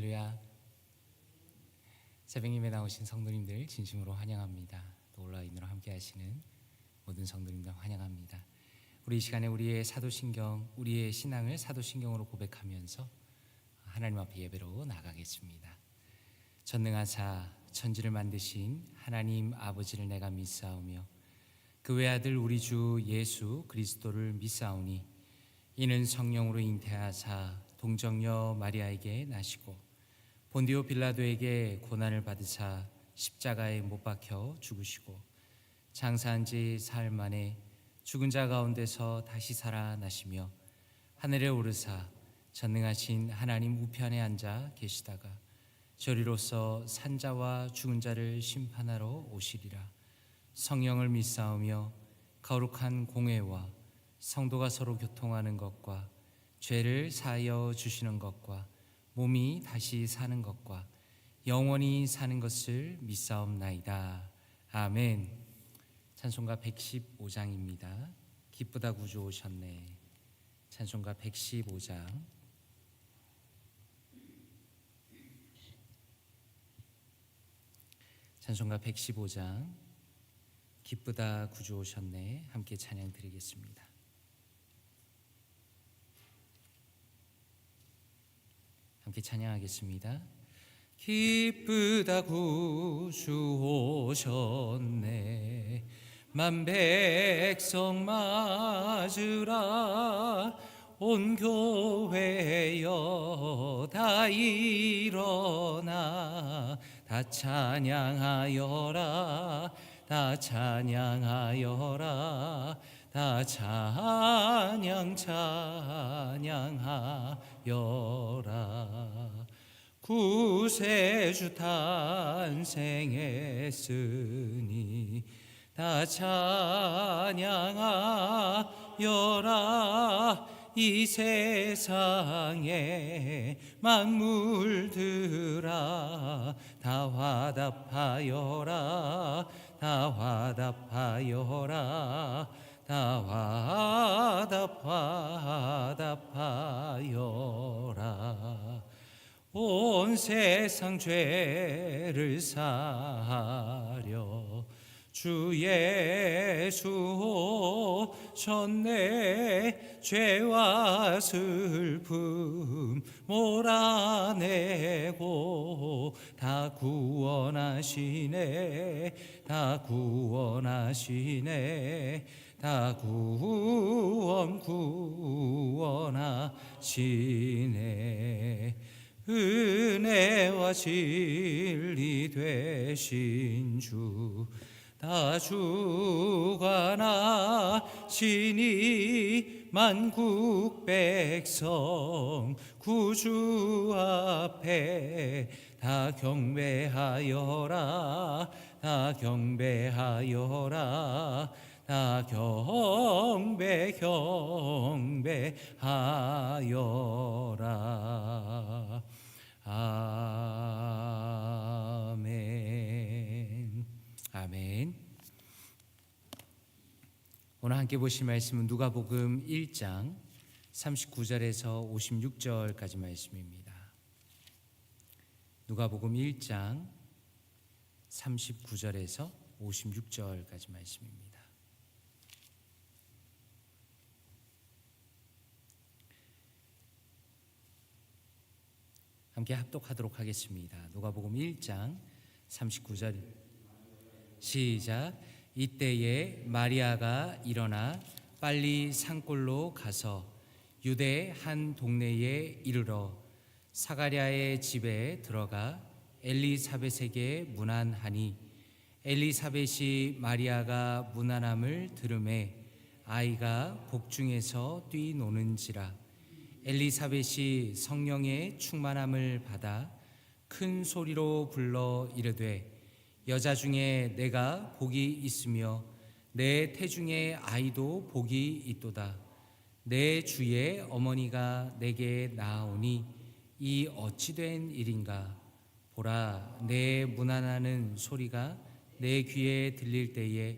할렐루야. 새벽 예배 나오신 성도님들 진심으로 환영합니다. 또 온라인으로 함께 하시는 모든 성도님들 환영합니다. 우리 이 시간에 우리의 사도신경, 우리의 신앙을 사도신경으로 고백하면서 하나님 앞에 예배로 나가겠습니다. 전능하사 천지를 만드신 하나님 아버지를 내가 믿사오며 그 외아들 우리 주 예수 그리스도를 믿사오니 이는 성령으로 잉태하사 동정녀 마리아에게 나시고 본디오 빌라도에게 고난을 받으사 십자가에 못 박혀 죽으시고 장사한 지 사흘 만에 죽은 자 가운데서 다시 살아나시며 하늘에 오르사 전능하신 하나님 우편에 앉아 계시다가 저리로서 산자와 죽은 자를 심판하러 오시리라. 성령을 믿사오며 거룩한 공회와 성도가 서로 교통하는 것과 죄를 사하여 주시는 것과 몸이 다시 사는 것과 영원히 사는 것을 믿사옵나이다. 아멘. 찬송가 115장입니다. 기쁘다 구주 오셨네. 찬송가 115장. 찬송가 115장. 기쁘다 구주 오셨네. 함께 찬양 드리겠습니다. 함께 찬양하겠습니다. 기쁘다 구주 오셨네. 만 백성 맞으라. 온 교회여 다 일어나. 다 찬양하여라. 다 찬양하여라. 다 찬양하여라. 구세주 탄생했으니 다 찬양하여라. 이 세상에 만물들아 다 화답하여라. 다 화답하여라. 다 화답하여라. 온 세상 죄를 사하려 주 예수 오셨네. 죄와 슬픔 몰아내고 다 구원하시네. 다 구원하시네. 다 구원하시네. 은혜와 진리 되신 주 다 주관하시니 만국 백성 구주 앞에 다 경배하여라. 다 경배하여라. 다 경배하여라. 아멘. 아멘. 오늘 함께 보실 말씀은 누가복음 1장 39절에서 56절까지 말씀입니다. 누가복음 1장 39절에서 56절까지 말씀입니다. 함께 합독하도록 하겠습니다. 누가복음 1장 39절 시작. 이때에 마리아가 일어나 빨리 산골로 가서 유대 한 동네에 이르러 사가랴의 집에 들어가 엘리사벳에게 문안하니 엘리사벳이 마리아가 문안함을 들으매 아이가 복중에서 뛰노는지라. 엘리사벳이 성령의 충만함을 받아 큰 소리로 불러 이르되 여자 중에 내가 복이 있으며 내 태중에 아이도 복이 있도다. 내 주의 어머니가 내게 나아오니 이 어찌된 일인가. 보라, 내 문안하는 소리가 내 귀에 들릴 때에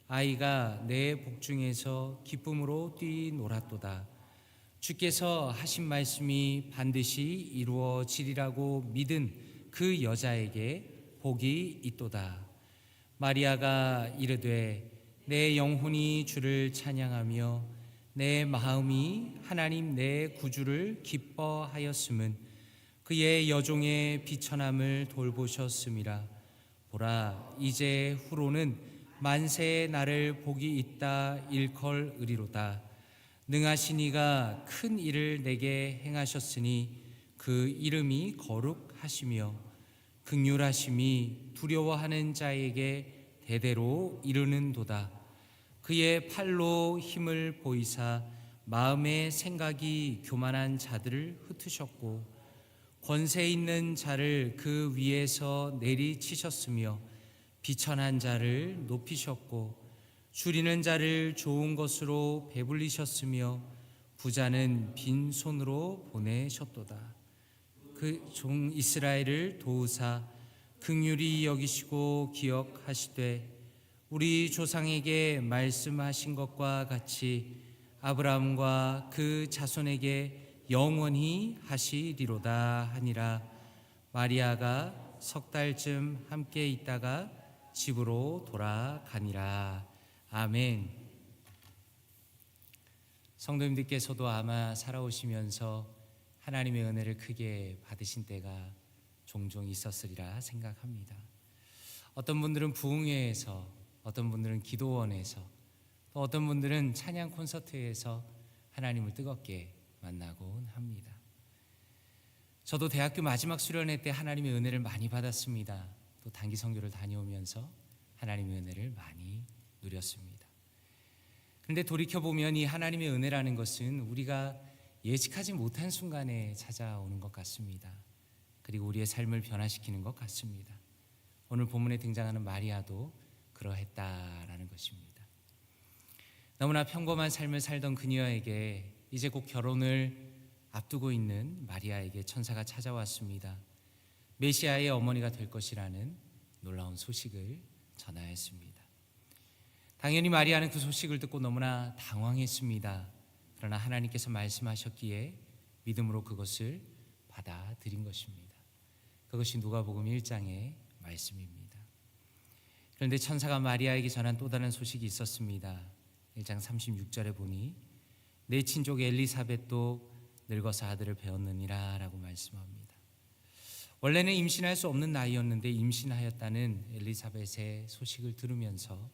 아이가 내 복중에서 기쁨으로 뛰놀았도다. 주께서 하신 말씀이 반드시 이루어지리라고 믿은 그 여자에게 복이 있도다. 마리아가 이르되 내 영혼이 주를 찬양하며 내 마음이 하나님 내 구주를 기뻐하였음은 그의 여종의 비천함을 돌보셨음이라. 보라, 이제 후로는 만세의 나를 복이 있다 일컬으리로다. 능하신 이가 큰 일을 내게 행하셨으니 그 이름이 거룩하시며 긍휼하심이 두려워하는 자에게 대대로 이르는도다. 그의 팔로 힘을 보이사 마음의 생각이 교만한 자들을 흩으셨고 권세 있는 자를 그 위에서 내리치셨으며 비천한 자를 높이셨고 줄이는 자를 좋은 것으로 배불리셨으며 부자는 빈손으로 보내셨도다. 그 종 이스라엘을 도우사 긍휼히 여기시고 기억하시되 우리 조상에게 말씀하신 것과 같이 아브라함과 그 자손에게 영원히 하시리로다 하니라. 마리아가 석 달쯤 함께 있다가 집으로 돌아가니라. 아멘. 성도님들께서도 아마 살아오시면서 하나님의 은혜를 크게 받으신 때가 종종 있었으리라 생각합니다. 어떤 분들은 부흥회에서, 어떤 분들은 기도원에서, 또 어떤 분들은 찬양 콘서트에서 하나님을 뜨겁게 만나곤 합니다. 저도 대학교 마지막 수련회 때 하나님의 은혜를 많이 받았습니다. 또 단기 선교를 다녀오면서 하나님의 은혜를 많이 누렸습니다. 그런데 돌이켜보면 이 하나님의 은혜라는 것은 우리가 예측하지 못한 순간에 찾아오는 것 같습니다. 그리고 우리의 삶을 변화시키는 것 같습니다. 오늘 본문에 등장하는 마리아도 그러했다라는 것입니다. 너무나 평범한 삶을 살던 그녀에게 이제 곧 결혼을 앞두고 있는 마리아에게 천사가 찾아왔습니다. 메시아의 어머니가 될 것이라는 놀라운 소식을 전하였습니다. 당연히 마리아는 그 소식을 듣고 너무나 당황했습니다. 그러나 하나님께서 말씀하셨기에 믿음으로 그것을 받아들인 것입니다. 그것이 누가복음 1장의 말씀입니다. 그런데 천사가 마리아에게 전한 또 다른 소식이 있었습니다. 1장 36절에 보니 내 친족 엘리사벳도 늙어서 아들을 배웠느니라 라고 말씀합니다. 원래는 임신할 수 없는 나이였는데 임신하였다는 엘리사벳의 소식을 들으면서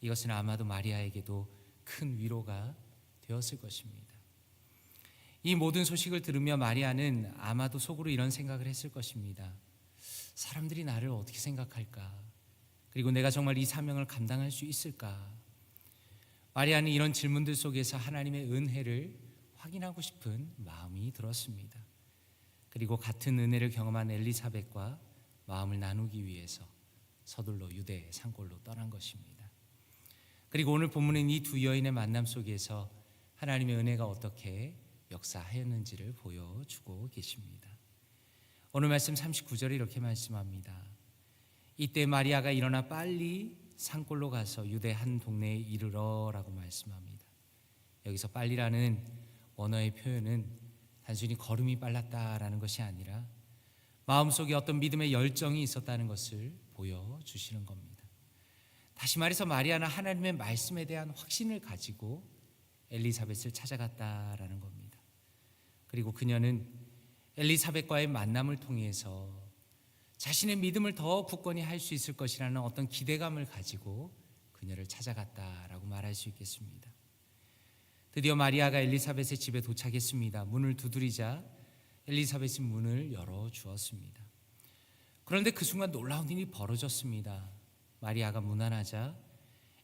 이것은 아마도 마리아에게도 큰 위로가 되었을 것입니다. 이 모든 소식을 들으며 마리아는 아마도 속으로 이런 생각을 했을 것입니다. 사람들이 나를 어떻게 생각할까? 그리고 내가 정말 이 사명을 감당할 수 있을까? 마리아는 이런 질문들 속에서 하나님의 은혜를 확인하고 싶은 마음이 들었습니다. 그리고 같은 은혜를 경험한 엘리사벳과 마음을 나누기 위해서 서둘러 유대 산골로 떠난 것입니다. 그리고 오늘 본문은 이 두 여인의 만남 속에서 하나님의 은혜가 어떻게 역사하였는지를 보여주고 계십니다. 오늘 말씀 39절에 이렇게 말씀합니다. 이때 마리아가 일어나 빨리 산골로 가서 유대 한 동네에 이르러라고 말씀합니다. 여기서 빨리라는 원어의 표현은 단순히 걸음이 빨랐다라는 것이 아니라 마음속에 어떤 믿음의 열정이 있었다는 것을 보여주시는 겁니다. 다시 말해서 마리아는 하나님의 말씀에 대한 확신을 가지고 엘리사벳을 찾아갔다라는 겁니다. 그리고 그녀는 엘리사벳과의 만남을 통해서 자신의 믿음을 더 굳건히 할 수 있을 것이라는 어떤 기대감을 가지고 그녀를 찾아갔다라고 말할 수 있겠습니다. 드디어 마리아가 엘리사벳의 집에 도착했습니다. 문을 두드리자 엘리사벳이 문을 열어주었습니다. 그런데 그 순간 놀라운 일이 벌어졌습니다. 마리아가 문 안에 하자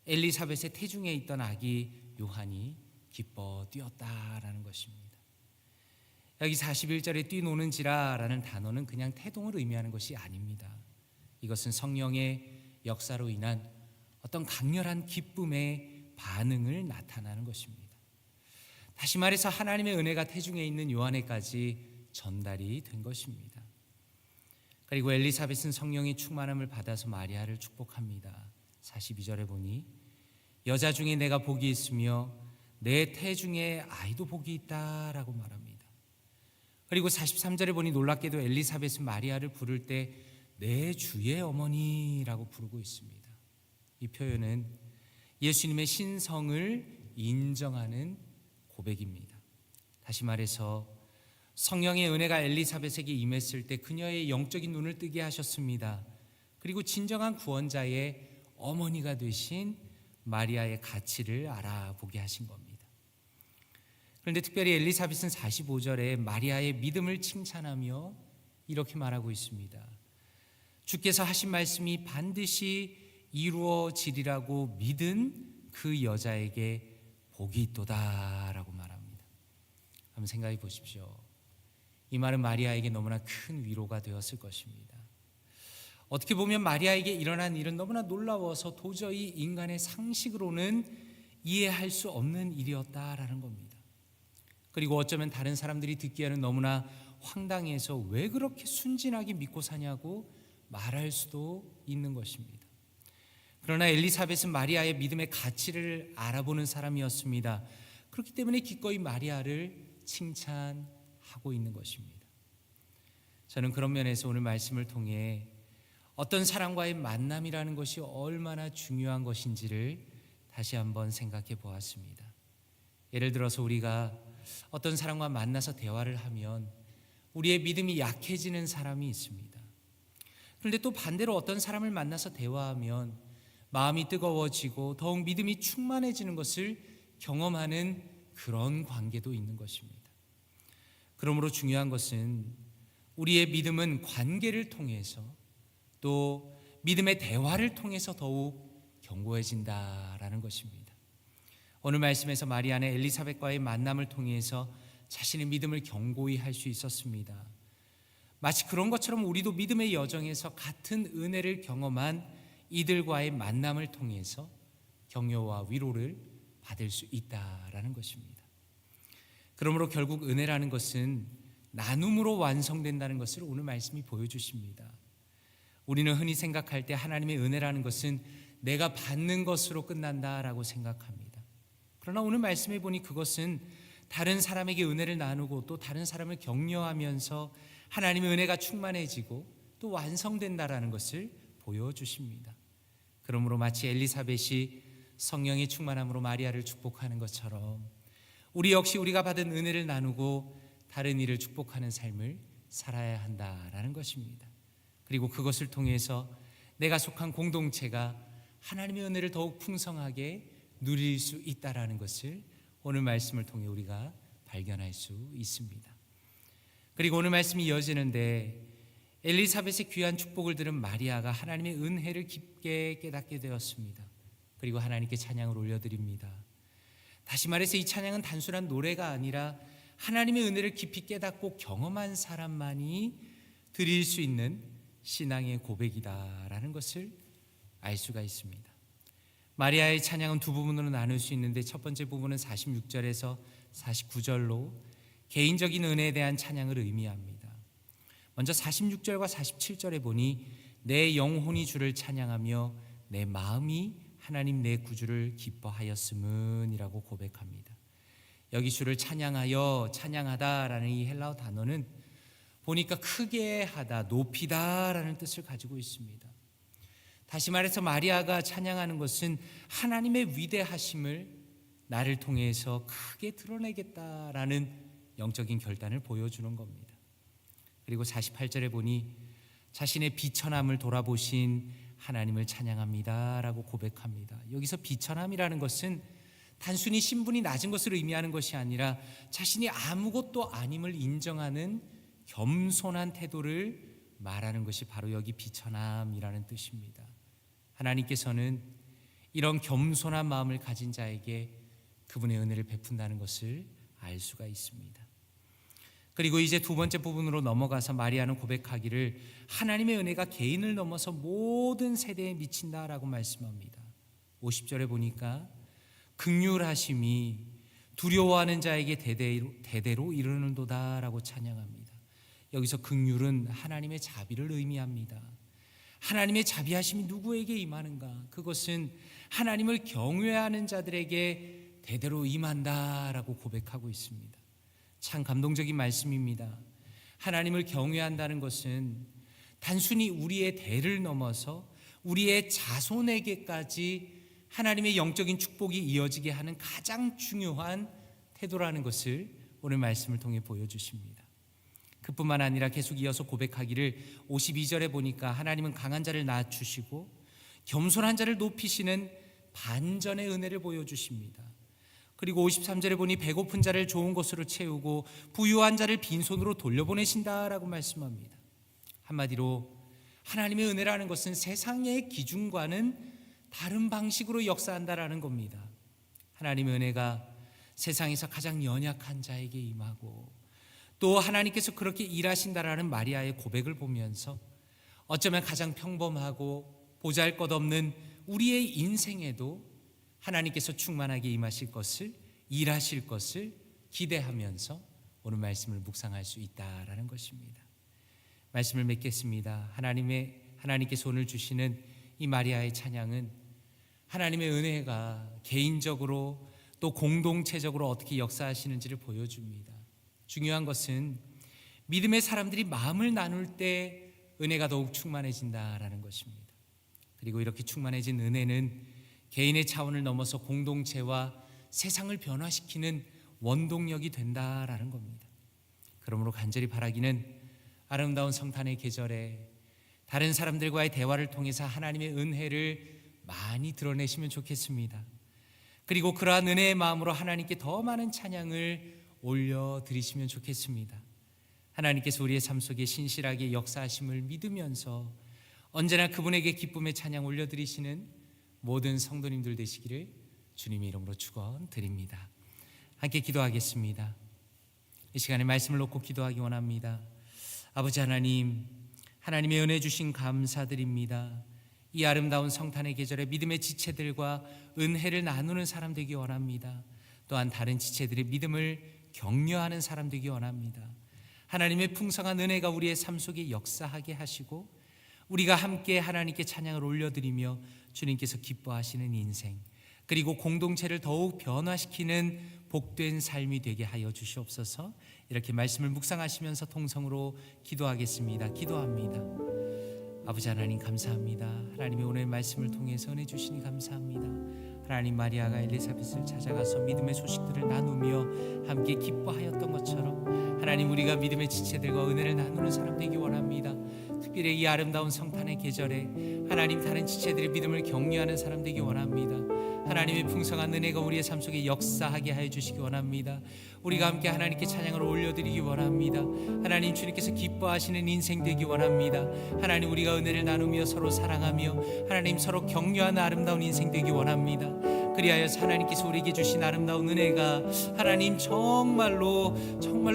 엘리사벳의 태중에 있던 아기 요한이 기뻐 뛰었다라는 것입니다. 여기 41절에 뛰노는지라라는 단어는 그냥 태동을 의미하는 것이 아닙니다. 이것은 성령의 역사로 인한 어떤 강렬한 기쁨의 반응을 나타나는 것입니다. 다시 말해서 하나님의 은혜가 태중에 있는 요한에까지 전달이 된 것입니다. 그리고 엘리사벳은 성령의 충만함을 받아서 마리아를 축복합니다. 42절에 보니 여자 중에 내가 복이 있으며 내 태중에 아이도 복이 있다라고 말합니다. 그리고 43절에 보니 놀랍게도 엘리사벳은 마리아를 부를 때 내 주의 어머니라고 부르고 있습니다. 이 표현은 예수님의 신성을 인정하는 고백입니다. 다시 말해서 성령의 은혜가 엘리사벳에게 임했을 때 그녀의 영적인 눈을 뜨게 하셨습니다. 그리고 진정한 구원자의 어머니가 되신 마리아의 가치를 알아보게 하신 겁니다. 그런데 특별히 엘리사벳은 45절에 마리아의 믿음을 칭찬하며 이렇게 말하고 있습니다. 주께서 하신 말씀이 반드시 이루어지리라고 믿은 그 여자에게 복이 있도다라고 말합니다. 한번 생각해 보십시오. 이 말은 마리아에게 너무나 큰 위로가 되었을 것입니다. 어떻게 보면 마리아에게 일어난 일은 너무나 놀라워서 도저히 인간의 상식으로는 이해할 수 없는 일이었다라는 겁니다. 그리고 어쩌면 다른 사람들이 듣기에는 너무나 황당해서 왜 그렇게 순진하게 믿고 사냐고 말할 수도 있는 것입니다. 그러나 엘리사벳은 마리아의 믿음의 가치를 알아보는 사람이었습니다. 그렇기 때문에 기꺼이 마리아를 칭찬하고 있는 것입니다. 저는 그런 면에서 오늘 말씀을 통해 어떤 사람과의 만남이라는 것이 얼마나 중요한 것인지를 다시 한번 생각해 보았습니다. 예를 들어서 우리가 어떤 사람과 만나서 대화를 하면 우리의 믿음이 약해지는 사람이 있습니다. 그런데 또 반대로 어떤 사람을 만나서 대화하면 마음이 뜨거워지고 더욱 믿음이 충만해지는 것을 경험하는 그런 관계도 있는 것입니다. 그러므로 중요한 것은 우리의 믿음은 관계를 통해서 또 믿음의 대화를 통해서 더욱 견고해진다라는 것입니다. 오늘 말씀에서 마리아는 엘리사벳과의 만남을 통해서 자신의 믿음을 견고히 할 수 있었습니다. 마치 그런 것처럼 우리도 믿음의 여정에서 같은 은혜를 경험한 이들과의 만남을 통해서 격려와 위로를 받을 수 있다라는 것입니다. 그러므로 결국 은혜라는 것은 나눔으로 완성된다는 것을 오늘 말씀이 보여주십니다. 우리는 흔히 생각할 때 하나님의 은혜라는 것은 내가 받는 것으로 끝난다라고 생각합니다. 그러나 오늘 말씀해 보니 그것은 다른 사람에게 은혜를 나누고 또 다른 사람을 격려하면서 하나님의 은혜가 충만해지고 또 완성된다라는 것을 보여주십니다. 그러므로 마치 엘리사벳이 성령의 충만함으로 마리아를 축복하는 것처럼 우리 역시 우리가 받은 은혜를 나누고 다른 이를 축복하는 삶을 살아야 한다라는 것입니다. 그리고 그것을 통해서 내가 속한 공동체가 하나님의 은혜를 더욱 풍성하게 누릴 수 있다라는 것을 오늘 말씀을 통해 우리가 발견할 수 있습니다. 그리고 오늘 말씀이 이어지는데 엘리사벳의 귀한 축복을 들은 마리아가 하나님의 은혜를 깊게 깨닫게 되었습니다. 그리고 하나님께 찬양을 올려드립니다. 다시 말해서 이 찬양은 단순한 노래가 아니라 하나님의 은혜를 깊이 깨닫고 경험한 사람만이 드릴 수 있는 신앙의 고백이다라는 것을 알 수가 있습니다. 마리아의 찬양은 두 부분으로 나눌 수 있는데 첫 번째 부분은 46절에서 49절로 개인적인 은혜에 대한 찬양을 의미합니다. 먼저 46절과 47절에 보니 내 영혼이 주를 찬양하며 내 마음이 하나님 내 구주를 기뻐하였음은 이라고 고백합니다. 여기 주를 찬양하여 찬양하다라는 이 헬라어 단어는 보니까 크게 하다, 높이다라는 뜻을 가지고 있습니다. 다시 말해서 마리아가 찬양하는 것은 하나님의 위대하심을 나를 통해서 크게 드러내겠다라는 영적인 결단을 보여주는 겁니다. 그리고 48절에 보니 자신의 비천함을 돌아보신 하나님을 찬양합니다라고 고백합니다. 여기서 비천함이라는 것은 단순히 신분이 낮은 것을 의미하는 것이 아니라 자신이 아무것도 아님을 인정하는 겸손한 태도를 말하는 것이 바로 여기 비천함이라는 뜻입니다. 하나님께서는 이런 겸손한 마음을 가진 자에게 그분의 은혜를 베푼다는 것을 알 수가 있습니다. 그리고 이제 두 번째 부분으로 넘어가서 마리아는 고백하기를 하나님의 은혜가 개인을 넘어서 모든 세대에 미친다라고 말씀합니다. 50절에 보니까 긍휼하심이 두려워하는 자에게 대대로 이르는도다라고 찬양합니다. 여기서 긍휼은 하나님의 자비를 의미합니다. 하나님의 자비하심이 누구에게 임하는가? 그것은 하나님을 경외하는 자들에게 대대로 임한다라고 고백하고 있습니다. 참 감동적인 말씀입니다. 하나님을 경외한다는 것은 단순히 우리의 대를 넘어서 우리의 자손에게까지 하나님의 영적인 축복이 이어지게 하는 가장 중요한 태도라는 것을 오늘 말씀을 통해 보여주십니다. 그뿐만 아니라 계속 이어서 고백하기를 52절에 보니까 하나님은 강한 자를 낮추시고 겸손한 자를 높이시는 반전의 은혜를 보여주십니다. 그리고 53절에 보니 배고픈 자를 좋은 것으로 채우고 부유한 자를 빈손으로 돌려보내신다라고 말씀합니다. 한마디로 하나님의 은혜라는 것은 세상의 기준과는 다른 방식으로 역사한다라는 겁니다. 하나님의 은혜가 세상에서 가장 연약한 자에게 임하고 또 하나님께서 그렇게 일하신다라는 마리아의 고백을 보면서 어쩌면 가장 평범하고 보잘것없는 우리의 인생에도 하나님께서 충만하게 임하실 것을, 일하실 것을 기대하면서 오늘 말씀을 묵상할 수 있다라는 것입니다. 말씀을 맺겠습니다. 하나님께서 오늘 주시는 이 마리아의 찬양은 하나님의 은혜가 개인적으로 또 공동체적으로 어떻게 역사하시는지를 보여줍니다. 중요한 것은 믿음의 사람들이 마음을 나눌 때 은혜가 더욱 충만해진다라는 것입니다. 그리고 이렇게 충만해진 은혜는 개인의 차원을 넘어서 공동체와 세상을 변화시키는 원동력이 된다라는 겁니다. 그러므로 간절히 바라기는 아름다운 성탄의 계절에 다른 사람들과의 대화를 통해서 하나님의 은혜를 많이 드러내시면 좋겠습니다. 그리고 그러한 은혜의 마음으로 하나님께 더 많은 찬양을 올려드리시면 좋겠습니다. 하나님께서 우리의 삶 속에 신실하게 역사하심을 믿으면서 언제나 그분에게 기쁨의 찬양 올려드리시는 모든 성도님들 되시기를 주님의 이름으로 축원드립니다. 함께 기도하겠습니다. 이 시간에 말씀을 놓고 기도하기 원합니다. 아버지 하나님, 하나님의 은혜 주신 감사드립니다. 이 아름다운 성탄의 계절에 믿음의 지체들과 은혜를 나누는 사람 되기 원합니다. 또한 다른 지체들의 믿음을 격려하는 사람 되기 원합니다. 하나님의 풍성한 은혜가 우리의 삶 속에 역사하게 하시고 우리가 함께 하나님께 찬양을 올려드리며 주님께서 기뻐하시는 인생, 그리고 공동체를 더욱 변화시키는 복된 삶이 되게 하여 주시옵소서. 이렇게 말씀을 묵상하시면서 통성으로 기도하겠습니다. 기도합니다. 아버지 하나님 감사합니다. 하나님의 오늘 말씀을 통해서 은혜 주시니 감사합니다. 하나님, 마리아가 엘리사벳을 찾아가서 믿음의 소식들을 나누며 함께 기뻐하였던 것처럼 하나님, 우리가 믿음의 지체들과 은혜를 나누는 사람 되기 원합니다. 특별히 이 아름다운 성탄의 계절에 하나님, 다른 지체들의 믿음을 격려하는 사람 되기 원합니다. 하나님의 풍성한 은혜가 우리의 삶 속에 역사하게 하여 주시기 원합니다. 우리가 함께 하나님께 찬양을 올려드리기 원합니다. 하나님, 주님께서 기뻐하시는 인생 되기 원합니다. 하나님, 우리가 은혜를 나누며 서로 사랑하며 하나님 서로 격려하는 아름다운 인생 되기 원합니다. 그리하여 하나님께서 우리에게 주신 아름다운 은혜가 하나님 정말로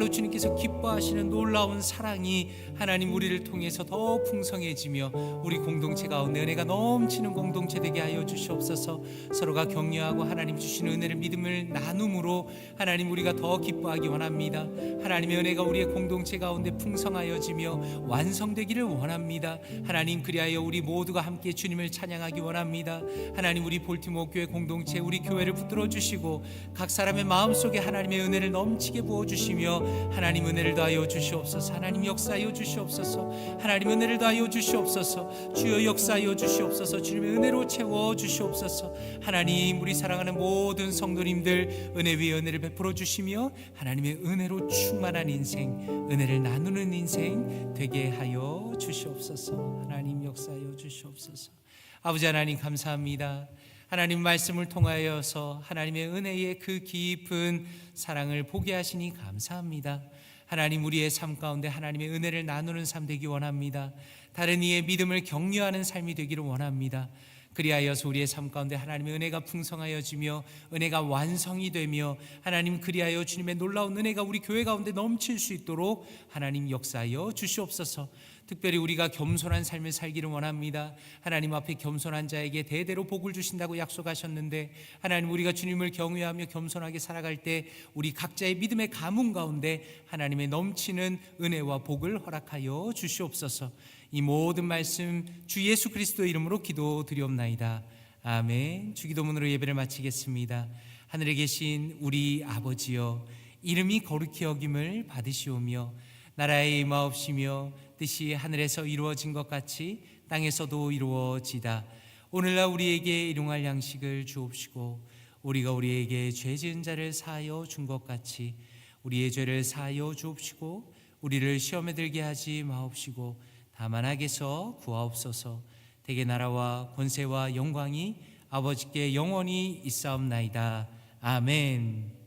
주님께서 기뻐하시는 놀라운 사랑이 하나님 우리를 통해서 더 풍성해지며 우리 공동체 가운데 은혜가 넘치는 공동체 되게 하여 주시옵소서. 서로가 격려하고 하나님 주시는 은혜를 믿음을 나눔으로 하나님 우리가 더 기뻐하기 원합니다. 하나님의 은혜가 우리의 공동체 가운데 풍성하여지며 완성되기를 원합니다. 하나님, 그리하여 우리 모두가 함께 주님을 찬양하기 원합니다. 하나님, 우리 볼티모어 교회 공동체, 우리 교회를 붙들어 주시고 각 사람의 마음속에 하나님의 은혜를 넘치게 부어 주시며 하나님 은혜를 더하여 주시옵소서. 하나님 역사하여 주시옵소서. 하나님 은혜를 더하여 주시옵소서. 주여 역사하여 주시옵소서. 주님의 은혜로 채워 주시옵소서. 하나님, 우리 사랑하는 모든 성도님들 은혜 위에 은혜를 베풀어 주시며 하나님의 은혜로 충만한 인생, 은혜를 나누는 인생 되게 하여 주시옵소서. 하나님 역사하여 주시옵소서. 아버지 하나님 감사합니다. 하나님 말씀을 통하여서 하나님의 은혜의 그 깊은 사랑을 보게 하시니 감사합니다. 하나님, 우리의 삶 가운데 하나님의 은혜를 나누는 삶 되기 원합니다. 다른 이의 믿음을 격려하는 삶이 되기를 원합니다. 그리하여서 우리의 삶 가운데 하나님의 은혜가 풍성하여지며 은혜가 완성이 되며 하나님, 그리하여 주님의 놀라운 은혜가 우리 교회 가운데 넘칠 수 있도록 하나님 역사하여 주시옵소서. 특별히 우리가 겸손한 삶을 살기를 원합니다. 하나님 앞에 겸손한 자에게 대대로 복을 주신다고 약속하셨는데 하나님, 우리가 주님을 경외하며 겸손하게 살아갈 때 우리 각자의 믿음의 가문 가운데 하나님의 넘치는 은혜와 복을 허락하여 주시옵소서. 이 모든 말씀 주 예수 그리스도의 이름으로 기도드리옵나이다. 아멘. 주기도문으로 예배를 마치겠습니다. 하늘에 계신 우리 아버지여, 이름이 거룩히 여김을 받으시오며 나라의 임하옵시며 뜻이 하늘에서 이루어진 것 같이 땅에서도 이루어지다. 오늘날 우리에게 일용할 양식을 주옵시고 우리가 우리에게 죄 지은 자를 사하여 준 것 같이 우리의 죄를 사하여 주옵시고 우리를 시험에 들게 하지 마옵시고 다만 악에서 구하옵소서. 대개 나라와 권세와 영광이 아버지께 영원히 있사옵나이다. 아멘.